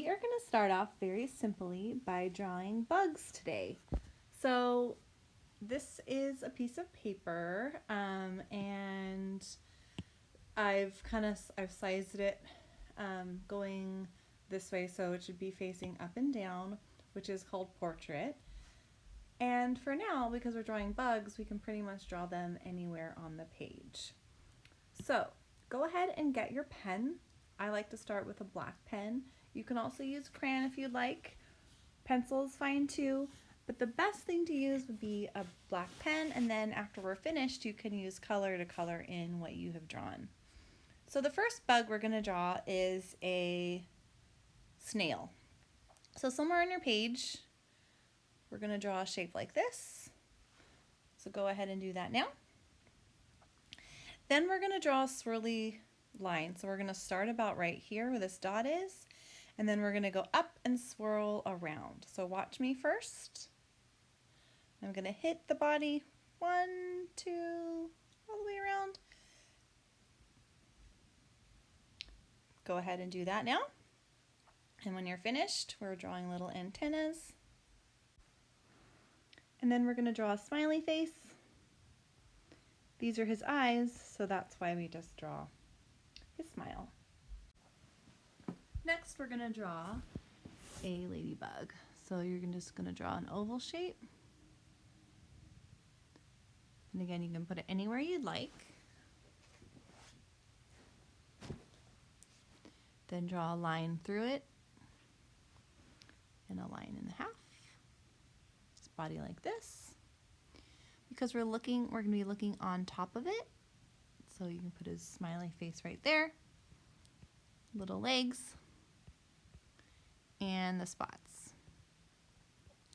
are going to start off very simply by drawing bugs today. So this is a piece of paper and I've sized it going this way, so it should be facing up and down, which is called portrait. And for now, because we're drawing bugs, we can pretty much draw them anywhere on the page. So go ahead and get your pen. I like to start with a black pen. You can also use crayon if you'd like. Pencil is fine too, but the best thing to use would be a black pen, and then after we're finished, you can use color to color in what you have drawn. So the first bug we're going to draw is a snail. So somewhere on your page, we're going to draw a shape like this. So go ahead and do that now. Then we're going to draw a swirly line. So we're going to start about right here where this dot is, and then we're going to go up and swirl around. So watch me first. I'm going to hit the body 1, 2, all the way around. Go ahead and do that now. And when you're finished, we're drawing little antennas. And then we're going to draw a smiley face. These are his eyes, so that's why we just draw his smile. Next, we're going to draw a ladybug. So you're just going to draw an oval shape. And again, you can put it anywhere you'd like. Then draw a line through it and a line in half. Just body like this. Because we're going to be looking on top of it. So you can put his smiley face right there. Little legs. And the spots.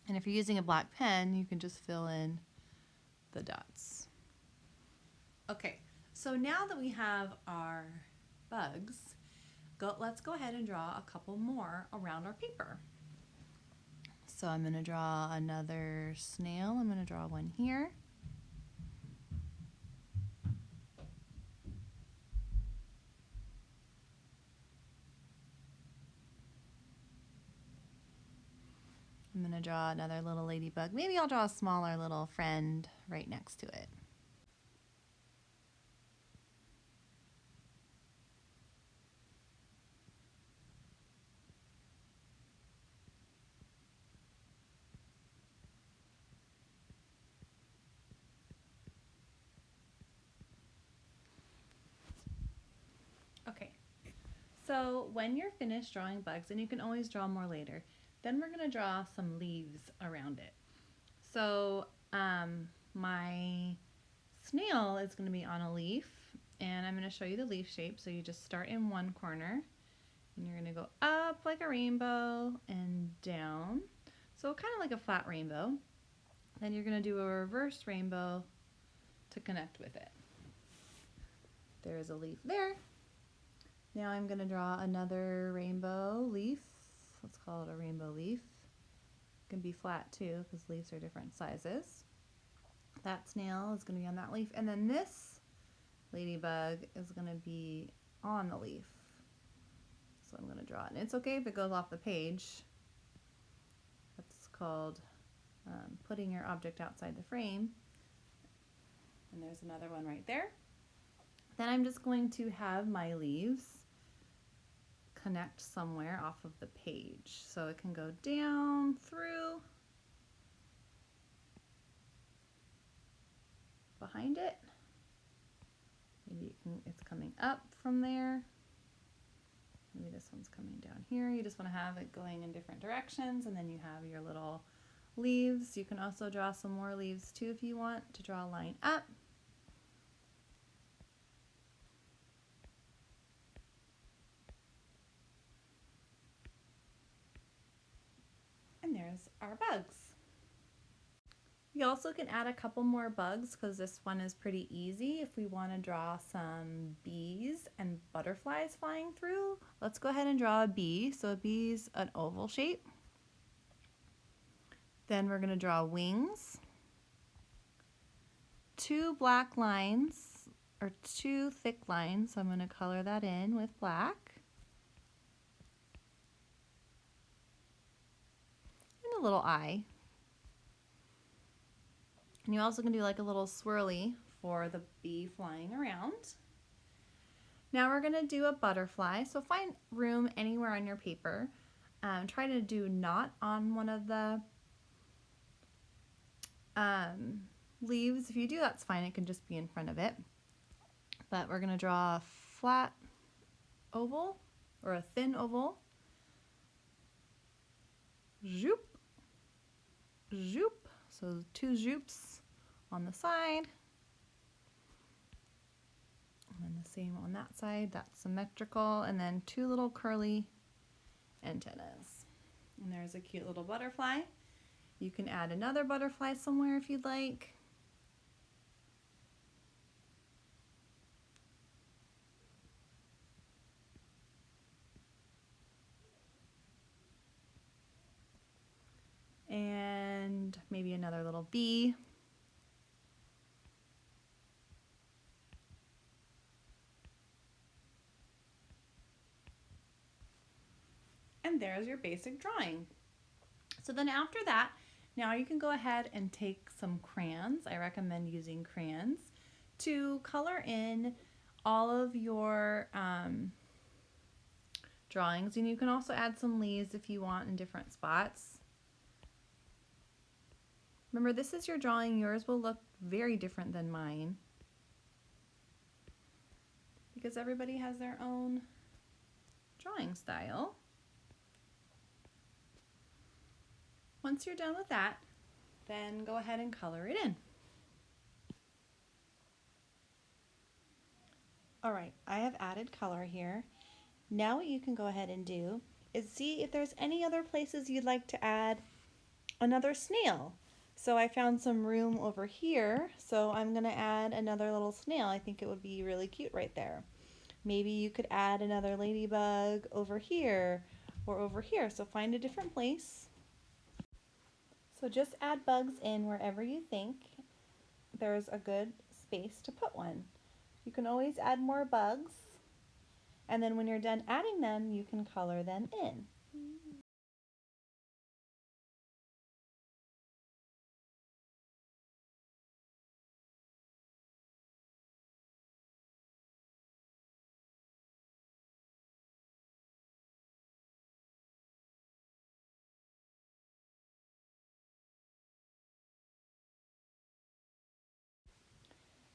And if you're using a black pen, you can just fill in the dots. Okay, so now that we have our bugs, let's go ahead and draw a couple more around our paper. So I'm going to draw another snail. I'm going to draw one here. I'm going to draw another little ladybug. Maybe I'll draw a smaller little friend right next to it. Okay, so when you're finished drawing bugs, and you can always draw more later, then we're going to draw some leaves around it. So my snail is going to be on a leaf, and I'm going to show you the leaf shape. So you just start in one corner, and you're going to go up like a rainbow and down. So kind of like a flat rainbow. Then you're going to do a reverse rainbow to connect with it. There's a leaf there. Now I'm going to draw another rainbow leaf. Let's call it a rainbow leaf. It can be flat too because leaves are different sizes. That snail is going to be on that leaf, and then this ladybug is going to be on the leaf. So I'm going to draw it, and it's okay if it goes off the page. That's called putting your object outside the frame. And there's another one right there. Then I'm just going to have my leaves connect somewhere off of the page. So it can go down through, behind it. Maybe it's coming up from there. Maybe this one's coming down here. You just want to have it going in different directions, and then you have your little leaves. You can also draw some more leaves too if you want to draw a line up. And there's our bugs. You also can add a couple more bugs because this one is pretty easy. If we want to draw some bees and butterflies flying through, let's go ahead and draw a bee. So a bee's an oval shape. Then we're going to draw wings, 2 black lines, or 2 thick lines. So I'm going to color that in with black. little eye. And you also can do like a little swirly for the bee flying around. Now we're going to do a butterfly. So find room anywhere on your paper. Try to do not on one of the leaves. If you do, that's fine. It can just be in front of it. But we're going to draw a flat oval or a thin oval. Zoop, zoop. So 2 zoops on the side. And then the same on that side. That's symmetrical. And then 2 little curly antennas. And there's a cute little butterfly. You can add another butterfly somewhere if you'd like. And maybe another little bee. And there's your basic drawing. So then after that, now you can go ahead and take some crayons. I recommend using crayons to color in all of your drawings. And you can also add some leaves if you want in different spots. Remember, this is your drawing. Yours will look very different than mine because everybody has their own drawing style. Once you're done with that, then go ahead and color it in. All right, I have added color here. Now what you can go ahead and do is see if there's any other places you'd like to add another snail. So I found some room over here, so I'm going to add another little snail. I think it would be really cute right there. Maybe you could add another ladybug over here or over here. So find a different place. So just add bugs in wherever you think there's a good space to put one. You can always add more bugs, and then when you're done adding them, you can color them in.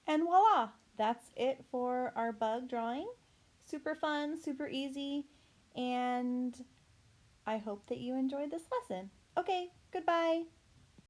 And voila, that's it for our bug drawing. Super fun, super easy, and I hope that you enjoyed this lesson. Okay, goodbye.